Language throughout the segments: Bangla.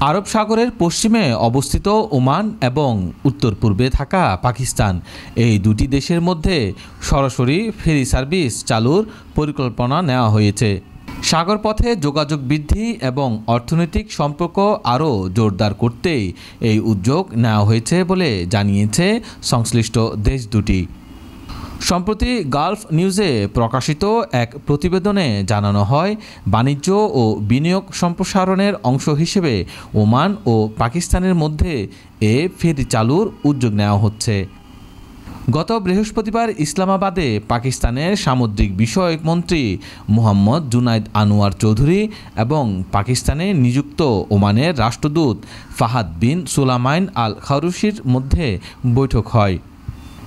আরব সাগরের পশ্চিমে অবস্থিত ওমান এবং উত্তর পূর্বে থাকা পাকিস্তান, এই দুটি দেশের মধ্যে সরাসরি ফেরি সার্ভিস চালুর পরিকল্পনা নেওয়া হয়েছে। সাগরপথে যোগাযোগ বৃদ্ধি এবং অর্থনৈতিক সম্পর্ক আরও জোরদার করতেই এই উদ্যোগ নেওয়া হয়েছে বলে জানিয়েছে সংশ্লিষ্ট দেশ দুটি। সম্প্রতি গালফ নিউজে প্রকাশিত এক প্রতিবেদনে জানানো হয়, বাণিজ্য ও বিনিয়োগ সম্প্রসারণের অংশ হিসেবে ওমান ও পাকিস্তানের মধ্যে এ ফেরি চালুর উদ্যোগ নেওয়া হচ্ছে। গত বৃহস্পতিবার ইসলামাবাদে পাকিস্তানের সামুদ্রিক বিষয়ক মন্ত্রী মোহাম্মদ জুনাইদ আনোয়ার চৌধুরী এবং পাকিস্তানে নিযুক্ত ওমানের রাষ্ট্রদূত ফাহাদ বিন সুলাইমান আল খারুশির মধ্যে বৈঠক হয়।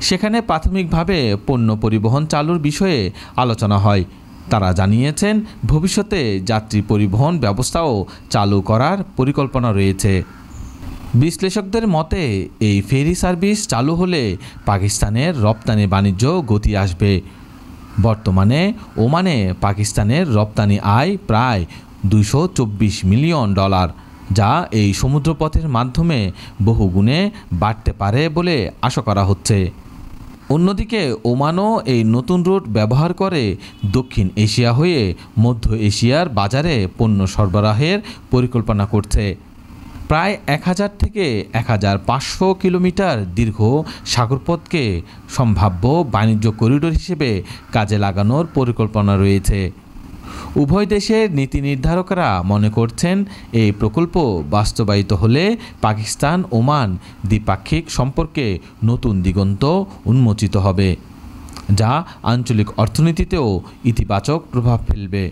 সেখানে প্রাথমিকভাবে পণ্য পরিবহন চালুর বিষয়ে আলোচনা হয়। তারা জানিয়েছেন, ভবিষ্যতে যাত্রী পরিবহন ব্যবস্থাও চালু করার পরিকল্পনা রয়েছে। বিশ্লেষকদের মতে এই ফেরি সার্ভিস চালু হলে পাকিস্তানের রপ্তানি বাণিজ্য গতি আসবে। বর্তমানে ওমানে পাকিস্তানের রপ্তানি আয় প্রায় $224 মিলিয়ন, যা এই সমুদ্রপথের মাধ্যমে বহুগুণে বাড়তে পারে বলে আশা করা হচ্ছে। অন্যদিকে ওমানও এই নতুন রুট ব্যবহার করে দক্ষিণ এশিয়া হয়ে মধ্য এশিয়ার বাজারে পণ্য সরবরাহের পরিকল্পনা করছে। প্রায় 1000 থেকে 1500 কিলোমিটার দীর্ঘ সাগরপথকে সম্ভাব্য বাণিজ্য করিডোর হিসেবে কাজে লাগানোর পরিকল্পনা রয়েছে। উভয় দেশের নীতি নির্ধারকরা মনে করছেন, এই প্রকল্প বাস্তবায়িত হলে পাকিস্তান ওমান দ্বিপাক্ষিক সম্পর্কে নতুন দিগন্ত উন্মোচিত হবে, যা আঞ্চলিক অর্থনীতিতেও ইতিবাচক প্রভাব ফেলবে।